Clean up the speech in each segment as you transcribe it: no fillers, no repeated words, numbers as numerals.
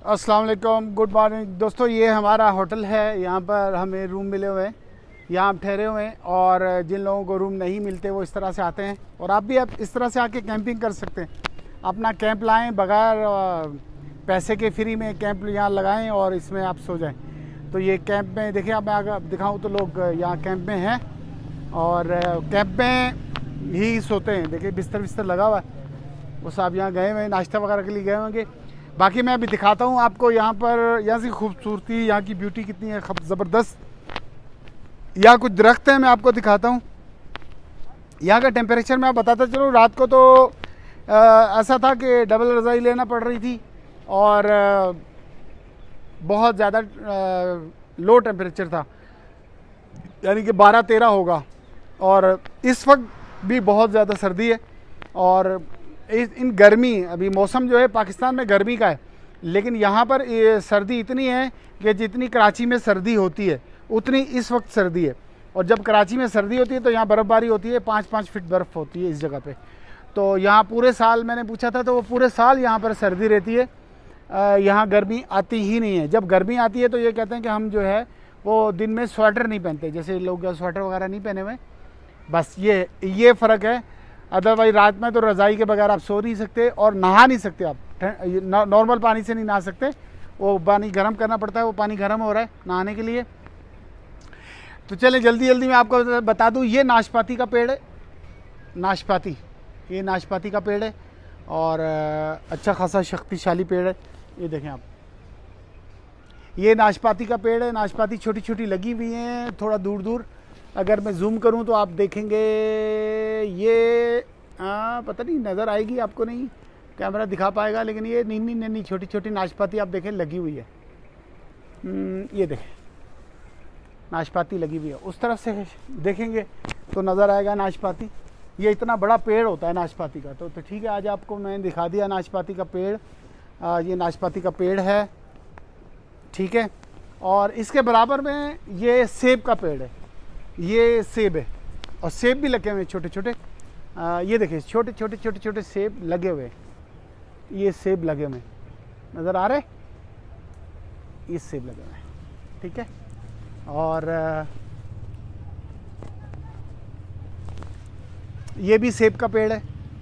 अस्सलाम वालेकुम, good morning दोस्तों। ये हमारा होटल है, यहाँ पर हमें रूम मिले हुए हैं, यहाँ हम ठहरे हुए हैं। और जिन लोगों को रूम नहीं मिलते वो इस तरह से आते हैं, और आप भी इस तरह से आके कैंपिंग कर सकते हैं। अपना कैंप लाएं, बगैर पैसे के फ्री में कैंप यहाँ लगाएं और इसमें आप सो जाएं। तो ये कैंप में देखिए, अब मैं अगर दिखाऊँ तो लोग यहाँ कैंप में हैं और कैंप में ही सोते हैं। देखिए बिस्तर लगा हुआ है, वो साहब यहाँ गए हुए नाश्ता वगैरह के लिए गए होंगे। बाकी मैं अभी दिखाता हूँ आपको यहाँ पर, यहाँ की खूबसूरती, यहाँ की ब्यूटी कितनी है ज़बरदस्त। यहाँ कुछ दरख्त हैं, मैं आपको दिखाता हूँ। यहाँ का टेम्परेचर मैं बताता चलूँ। रात को तो ऐसा था कि डबल रज़ाई लेना पड़ रही थी और बहुत ज़्यादा लो टेम्परेचर था, यानी कि 12-13 होगा। और इस वक्त भी बहुत ज़्यादा सर्दी है। और इन गर्मी, अभी मौसम जो है पाकिस्तान में गर्मी का है, लेकिन यहाँ पर ये सर्दी इतनी है कि जितनी कराची में सर्दी होती है उतनी इस वक्त सर्दी है। और जब कराची में सर्दी होती है तो यहाँ बर्फ़बारी होती है, 5-5 फीट बर्फ़ होती है इस जगह पे। तो यहाँ पूरे साल, मैंने पूछा था तो वो पूरे साल यहाँ पर सर्दी रहती है, यहाँ गर्मी आती ही नहीं है। जब गर्मी आती है तो ये कहते हैं कि हम जो है वो दिन में स्वेटर नहीं पहनते, जैसे लोग स्वेटर वगैरह नहीं पहने हुए। बस ये फ़र्क है। अदरवाइज रात में तो रज़ाई के बगैर आप सो नहीं सकते और नहा नहीं सकते। आप नॉर्मल पानी से नहीं नहा सकते, वो पानी गर्म करना पड़ता है। वो पानी गर्म हो रहा है नहाने के लिए। तो चले जल्दी जल्दी मैं आपको बता दूं, ये नाशपाती का पेड़ है। नाशपाती, ये नाशपाती का पेड़ है और अच्छा खासा शक्तिशाली पेड़ है। ये देखें आप, ये नाशपाती का पेड़ है। नाशपाती छोटी छोटी लगी हुई हैं थोड़ा दूर दूर। अगर मैं जूम करूं तो आप देखेंगे ये पता नहीं नज़र आएगी आपको, नहीं कैमरा दिखा पाएगा, लेकिन ये नन्ही नन्ही छोटी छोटी नाशपाती आप देखें लगी हुई है। ये देखें नाशपाती लगी हुई है। उस तरफ से देखेंगे तो नज़र आएगा नाशपाती। ये इतना बड़ा पेड़ होता है नाशपाती का। तो ठीक है, आज आपको मैंने दिखा दिया नाशपाती का पेड़। ये नाशपाती का पेड़ है, ठीक है। और इसके बराबर में ये सेब का पेड़ है। ये सेब है और सेब भी लगे हुए हैं छोटे छोटे। ये देखिए छोटे छोटे छोटे छोटे सेब लगे हुए। ये सेब लगे हुए नज़र आ रहे, ये सेब लगे हुए, ठीक है। और ये भी सेब का पेड़ है,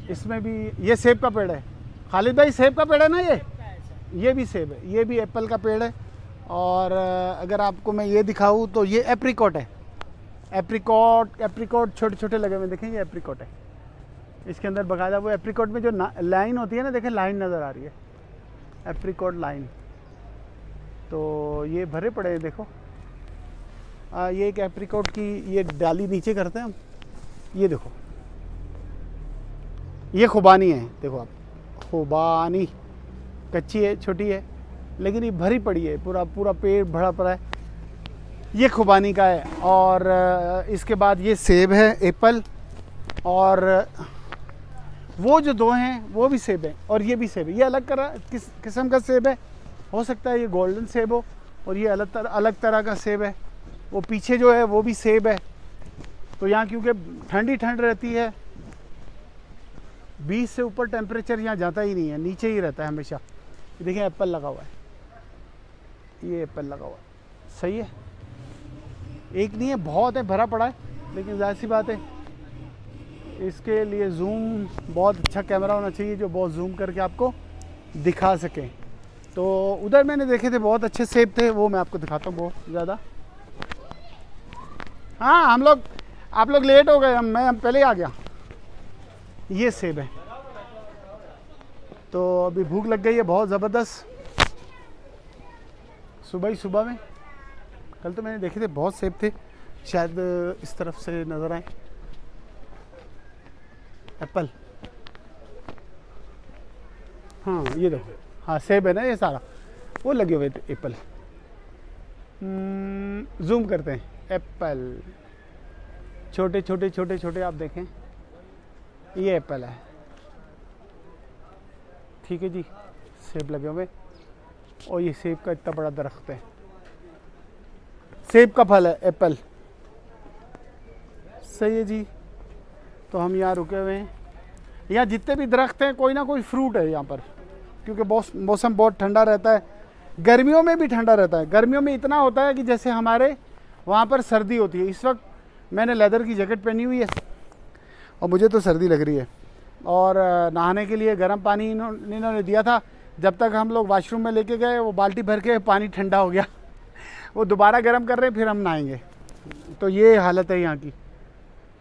इसमें भी ये सेब का पेड़ है। खालिद भाई सेब का पेड़ है ना ये भी सेब है। ये भी एप्पल का पेड़ है। और अगर आपको मैं ये दिखाऊं तो ये एप्रिकॉट है। एप्रिकॉट छोटे छोटे लगे हुए, देखें ये एप्रिकॉट है। इसके अंदर बकायदा वो एप्रिकॉट में जो लाइन होती है ना, देखें लाइन नज़र आ रही है, एप्रिकॉट लाइन। तो ये भरे पड़े हैं, देखो। ये एक एप्रिकॉट की ये डाली नीचे करते हैं हम। ये देखो, ये खुबानी है, देखो आप, खुबानी कच्ची है, छोटी है, लेकिन ये भरी पड़ी है, पूरा पेड़ भरा पड़ा है। ये खुबानी का है। और इसके बाद ये सेब है, एप्पल। और वो जो दो हैं वो भी सेब है और ये भी सेब है। ये अलग किस्म का सेब है, हो सकता है ये गोल्डन सेब हो, और ये अलग तरह का सेब है। वो पीछे जो है वो भी सेब है। तो यहाँ क्योंकि ठंड रहती है, 20 से ऊपर टेम्परेचर यहाँ जाता ही नहीं है, नीचे ही रहता है हमेशा। देखिए एप्पल लगा हुआ है, ये एप्पल लगा हुआ है, सही है। एक नहीं है, बहुत है, भरा पड़ा है, लेकिन जाहिर सी बात है इसके लिए जूम बहुत अच्छा कैमरा होना चाहिए जो बहुत जूम करके आपको दिखा सके। तो उधर मैंने देखे थे बहुत अच्छे सेब थे, वो मैं आपको दिखाता हूँ बहुत ज़्यादा। हाँ आप लोग लेट हो गए, मैं पहले ही आ गया। ये सेब है। तो अभी भूख लग गई है बहुत ज़बरदस्त, सुबह ही सुबह में। कल तो मैंने देखे थे बहुत सेब थे, शायद इस तरफ से नज़र आए एप्पल। हाँ ये देखो, हाँ सेब है ना ये सारा, वो लगे हुए थे एप्पल। जूम करते हैं, एप्पल छोटे छोटे छोटे छोटे आप देखें, ये एप्पल है, ठीक है जी। सेब लगे हुए, और ये सेब का इतना बड़ा दरख्त है, सेब का फल है एप्पल, सही है जी। तो हम यहाँ रुके हुए हैं। यहाँ जितने भी दरख्त हैं कोई ना कोई फ्रूट है यहाँ पर, क्योंकि मौसम बहुत ठंडा रहता है गर्मियों में भी ठंडा रहता है। गर्मियों में इतना होता है कि जैसे हमारे वहाँ पर सर्दी होती है। इस वक्त मैंने लेदर की जैकेट पहनी हुई है और मुझे तो सर्दी लग रही है। और नहाने के लिए गर्म पानी इन्होंने दिया था। जब तक हम लोग वाशरूम में लेके गए वो बाल्टी भर के पानी ठंडा हो गया। वो दोबारा गर्म कर रहे हैं, फिर हम नहाएंगे। तो ये हालत है यहाँ की।